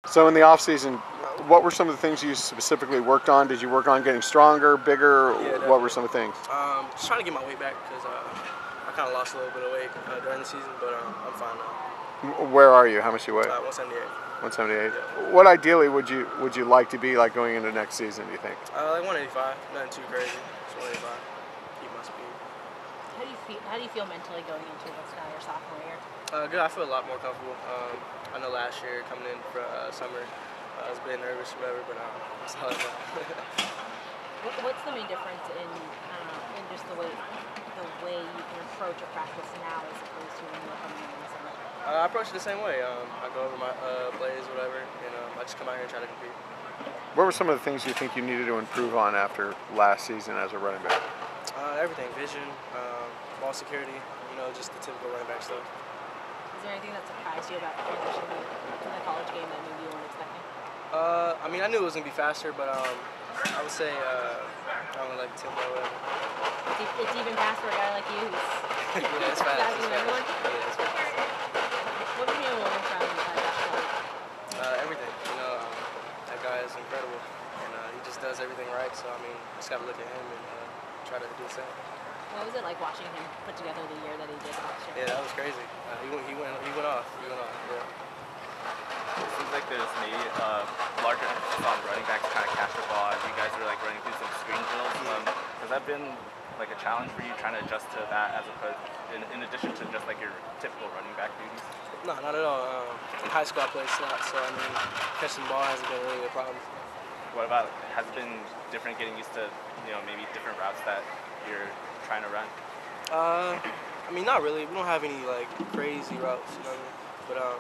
So in the off season, what were some of the things you specifically worked on? Did you work on getting stronger, bigger? Yeah, What were some of the things? just trying to get my weight back because I kind of lost a little bit of weight during the season, but I'm fine now. Where are you? How much you weigh? 178. 178. Yeah. What ideally would you like to be like going into next season? Do you think? Like 185, nothing too crazy. Just 185. Keep my speed. How do you feel mentally going into what's now your sophomore year? Good. I feel a lot more comfortable. I know last year coming in for summer, I was a bit nervous or whatever, but I'm solid now. What's the main difference in just the way you can approach a practice now as opposed to when you were coming in the summer? I approach it the same way. I go over my plays, whatever, and I just come out here and try to compete. What were some of the things you think you needed to improve on after last season as a running back? Everything, vision, ball security, just the typical running back stuff. Is there anything that surprised you about transitioning to the college game that maybe you weren't expecting? I mean, I knew it was going to be faster, but I would say I don't know, like tempo or whatever. It's even fast for a guy like you who's yeah, it's fast. faster than everyone? Yeah, it's fast. What have you been able to learn from Josh? Everything. That guy is incredible, and he just does everything right, so I mean, just got to look at him and try to do the same. What was it like watching him put together the year that he did last year? Yeah, that was crazy. He went off. Yeah. It seems like there's maybe larger emphasis on running backs kind of catch the ball as you guys are like running through some screen drills. Has that been like a challenge for you trying to adjust to that as opposed in addition to just like your typical running back duties? No, not at all. In high school I played slot, so I mean catching the ball hasn't been really a problem. What about, has it been different getting used to maybe different routes that you're trying to run? I mean, not really. We don't have any like crazy routes, you know what I mean? But I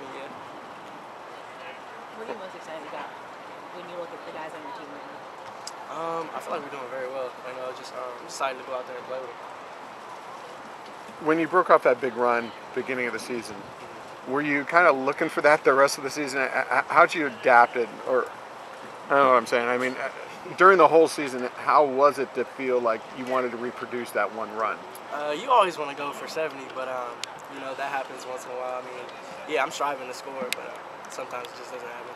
mean, yeah. What are you most excited about when you look at the guys on your team right now? I feel like we're doing very well. Just excited to go out there and play with them. When you broke off that big run beginning of the season, were you kind of looking for that the rest of the season? How'd you adapt it? Or I don't know what I'm saying. I mean, during the whole season, how was it to feel like you wanted to reproduce that one run? You always want to go for 70, but that happens once in a while. I mean, yeah, I'm striving to score, but sometimes it just doesn't happen.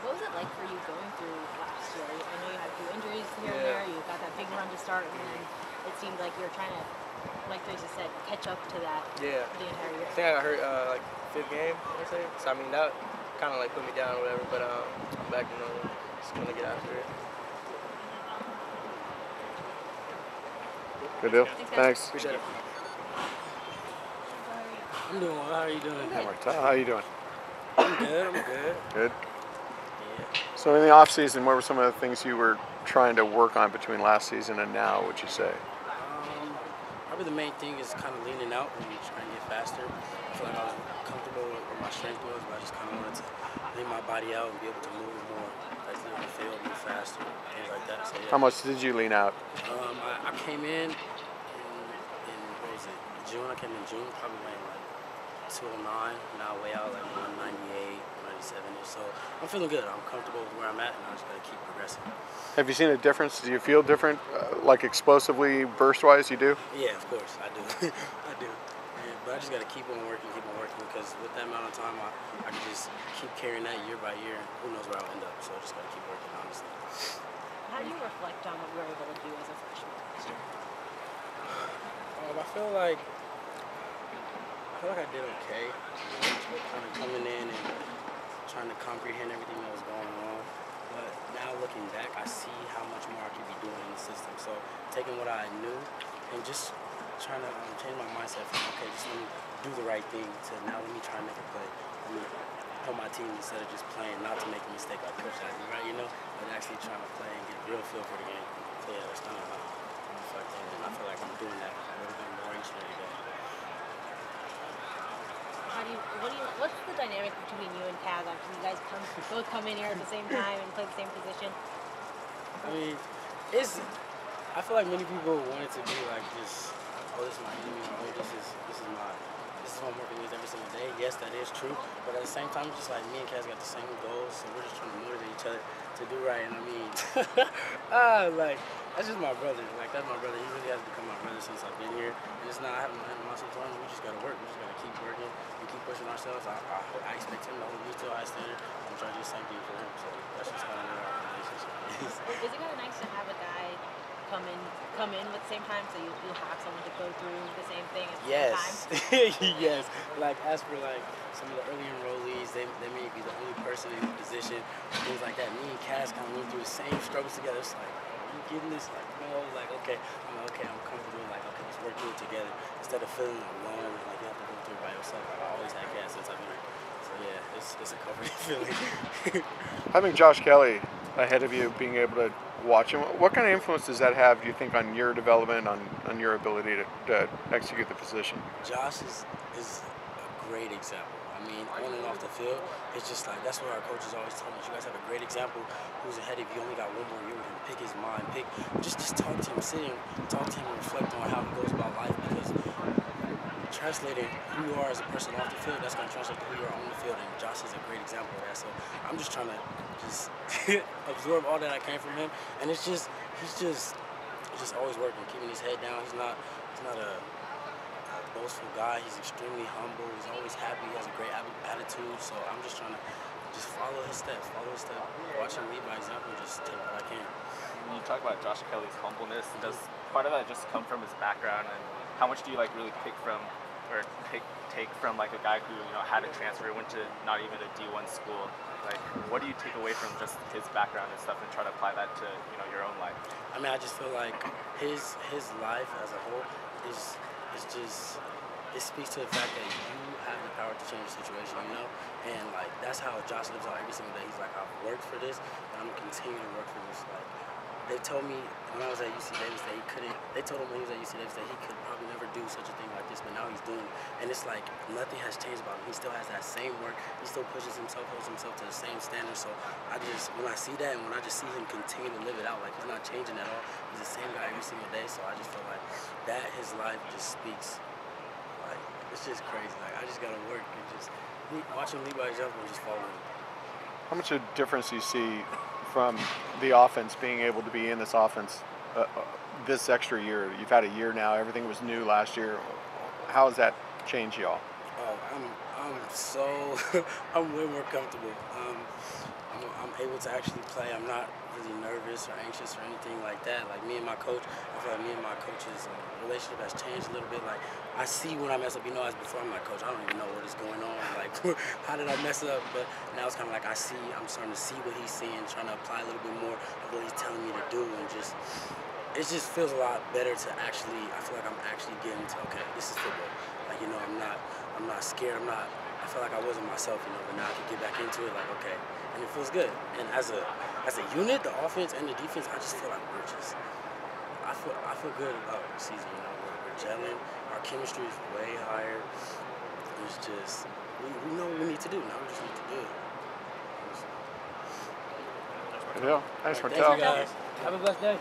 What was it like for you going through last year? I know you had a few injuries here and there. You got that big run to start, and then it seemed like you were trying to, like they just said, catch up to that the entire year. I think I got hurt like 5th game, I say. So I mean that kind of like put me down or whatever, but I'm back, just gonna get after it. Good deal. Thanks. Appreciate it. I'm doing well. How are you doing? How are you doing? I'm good. I'm good. Good. Yeah. So in the off season, what were some of the things you were trying to work on between last season and now, would you say? Probably the main thing is kind of leaning out and trying to get faster. I feel like I was comfortable with where my strength was, but I just kind of wanted to lean my body out and be able to move more as on the field, move faster, things like that. So, yeah. How much did you lean out? I came in what was it, June? I came in June, probably weighing like 209. Now I weigh out like 198, 197-ish. So I'm feeling good. I'm comfortable with where I'm at, and I just got to keep progressing. Have you seen a difference? Do you feel different, like explosively, burst-wise, you do? Yeah, of course, I do. I do. Yeah, but I just got to keep on working, because with that amount of time, I can just keep carrying that year by year. Who knows where I'll end up, so I just got to keep working, honestly. How do you reflect on what you were able to do as a freshman last year? I feel like I did okay. Kind of coming in and trying to comprehend everything that was going on. But now looking back, I see how much more I could be doing in the system. So taking what I knew and just trying to change my mindset from, okay, just let me do the right thing, to now let me try and make a play. Let me help my team instead of just playing, not to make a mistake like Coach had me, right? But actually trying to play and get a real feel for the game. So yeah, that's kind of how I'm reflecting, and I feel like I'm doing that a little bit more each and every day. What's the dynamic between you and Kaz? After you guys both come in here at the same time and play the same position? I mean, I feel like many people want it to be like this. Oh, this is my enemy. Oh, this is this is what I'm working with every single day. Yes, that is true. But at the same time, it's just like me and Kaz got the same goals, so we're just trying to motivate each other to do right. And I mean, like, that's just my brother. Like, that's my brother. He really has become my brother since I've been here. And it's not having my sometimes. We just gotta work. We just gotta keep working and keep pushing ourselves. I expect him to hold me to a high standard. I'm trying to do the same thing for him. So that's just kind of what our relationship is. Is it kind of nice to have a guy come in at the same time, so you have someone to go through the same thing at the same time? Yes. Like, as for like some of the early enrollees, they may be the only person in the position, things like that. Me and Cass kind of went through the same struggles together. It's like, are you getting this? Like, no. Like, okay, I'm comfortable. Like, okay, let's work through it together instead of feeling alone. Like, you have to go through it by yourself. Like, I always had Cass since I've been here. So yeah, it's a comforting feeling. Having Josh Kelly ahead of you, being able to watch him, what kind of influence does that have, do you think, on your development, on your ability to execute the position? Josh is a great example. I mean, on and off the field, it's just like, that's what our coaches always tell us. You guys have a great example who's ahead of you. Only got one more year with him. Pick his mind. Just talk to him, talk to him and reflect on how he goes about life, because translating who you are as a person off the field, that's going to translate to who you are on the field, and Josh is a great example of that. So I'm just trying to just absorb all that I can from him, and he's just always working, keeping his head down. He's not a boastful guy. He's extremely humble. He's always happy. He has a great attitude. So I'm just trying to follow his steps, watch him lead by example, and just take what I can. When you talk about Josh Kelly's humbleness, does part of that just come from his background, and how much do you like really take from like a guy who had a transfer, went to not even a D1 school? Like, what do you take away from just his background and stuff, and try to apply that to your own life? I mean, I just feel like his life as a whole is just, it speaks to the fact that you have the power to change the situation, and like, that's how Josh lives out every single day. He's like, I've worked for this, and I'm gonna continue to work for this. Like, they told me when I was at UC Davis that they told him when he was at UC Davis that he could probably never do such a thing like this, but now he's doing it. And it's like, nothing has changed about him. He still has that same work. He still pushes himself, holds himself to the same standard. So when I see that, and when I just see him continue to live it out, like, he's not changing at all. He's the same guy every single day. So I just feel like that his life just speaks, like, it's just crazy. Like, I just gotta work and just watch him lead by example and just follow him. How much of a difference do you see from the offense, being able to be in this offense this extra year? You've had a year now. Everything was new last year. How has that changed y'all? Oh, I'm way more comfortable. I'm able to actually play. I'm not really nervous or anxious or anything like that. Like, me and my coach, I feel like me and my coach's relationship has changed a little bit. Like, I see when I mess up. As before, I'm like, Coach, I don't even know what is going on. Like, how did I mess up? But now it's kind of like I'm starting to see what he's seeing, trying to apply a little bit more of what he's telling me to do, and it just feels a lot better to actually, I feel like I'm actually getting to, okay, this is football. Like, I'm not scared. I feel like I wasn't myself, but now I can get back into it, like, okay, and it feels good. And as a unit, the offense and the defense, I just feel like I feel good about the season. We're gelling. Our chemistry is way higher. It's just, we know what we need to do. Now we just need to do it. Good deal. Thanks, Thank Martel. you guys. Have a blessed day.